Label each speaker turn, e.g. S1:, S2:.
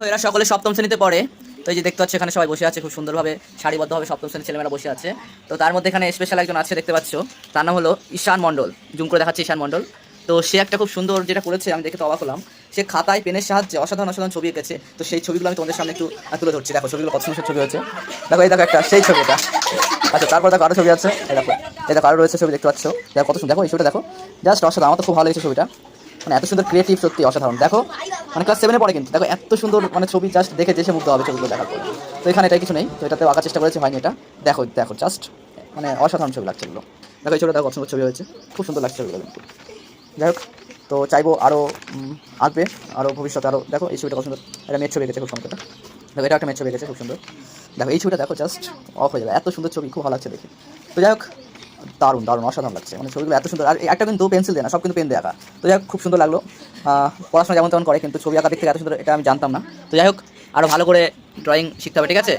S1: তো এরা সকলে সপ্তম শ্রেণীতে পড়ে। তো এই যে দেখতে পাচ্ছ এখানে সবাই বসে আছে খুব সুন্দরভাবে সারিবদ্ধভাবে, সপ্তম শ্রেণীর ছেলেমেয়েরা বসে আছে। তো তার মধ্যে এখানে স্পেশাল একজন আছে দেখতে পাচ্ছ, তার নাম হলো ঈশান মণ্ডল। জুম করে দেখাচ্ছে ঈশান মণ্ডল। তো সে একটা খুব সুন্দর যেটা করেছে, আমি দেখে তো অবাক হলাম। সে খাতায় পেনের সাহায্যে অসাধারণ অসাধারণ ছবি এঁকেছে। তো সেই ছবিগুলো আমি তোমাদের সামনে একটু তুলে ধরছি। দেখো ছবিগুলো কত সুন্দর ছবি হয়েছে। দেখো এই দেখো একটা সেই ছবি এটা। আচ্ছা তারপর দেখো আরও ছবি আছে, এই দেখো আরও রয়েছে ছবি দেখতে পাচ্ছ। দেখো কত সুন্দর, দেখো এই ছবিটা দেখো, জাস্ট অসাধারণ। আমার তো খুব ভালো লেগেছে ছবিটা, মানে এত সুন্দর ক্রিয়েটিভ, সত্যি অসাধারণ। দেখো মানে ক্লাস 7-এ পড়ে কিন্তু, দেখো এত সুন্দর মানে ছবি, জাস্ট দেখে দেশে মুগ্ধ হবে ছবিগুলো দেখার পর। তো এখানে এটাই কিছু নেই, তো এটাতে আঁকার চেষ্টা করেছে, হয়নি এটা। দেখো দেখো জাস্ট মানে অসাধারণ ছবি লাগছে এগুলো। দেখো এই ছবিটা দেখো কত সুন্দর ছবি হয়েছে, খুব সুন্দর লাগছে ছবিগুলো কিন্তু। যাই হোক, তো চাইবো আরও আঁকবে, আরও ভবিষ্যতে আরও। দেখো এই ছবিটা কত সুন্দর, এটা মেয়ের ছবি এঁকেছে খুব সুন্দর। দেখো এটা একটা মেয়ের ছবি এঁকেছে খুব সুন্দর। দেখো এই ছবিটা দেখো, জাস্ট অফ হয়ে যাবে, এত সুন্দর ছবি, খুব ভালো লাগছে দেখে। তো যাই হোক, দারুণ দারুণ অসাধারণ লাগছে, মানে ছবিগুলো এত সুন্দর। আর একটা কিন্তু পেন্সিল দেয় না, সব কিন্তু পেন দিয়ে আঁকা। তো যাই হোক, খুব সুন্দর লাগলো। পড়াশোনা যেমন তেমন করে, কিন্তু ছবি আঁকা দিক থেকে এত সুন্দর এটা আমি জানতাম না। তো যাই হোক, আরও ভালো করে ড্রয়িং শিখতে হবে, ঠিক আছে।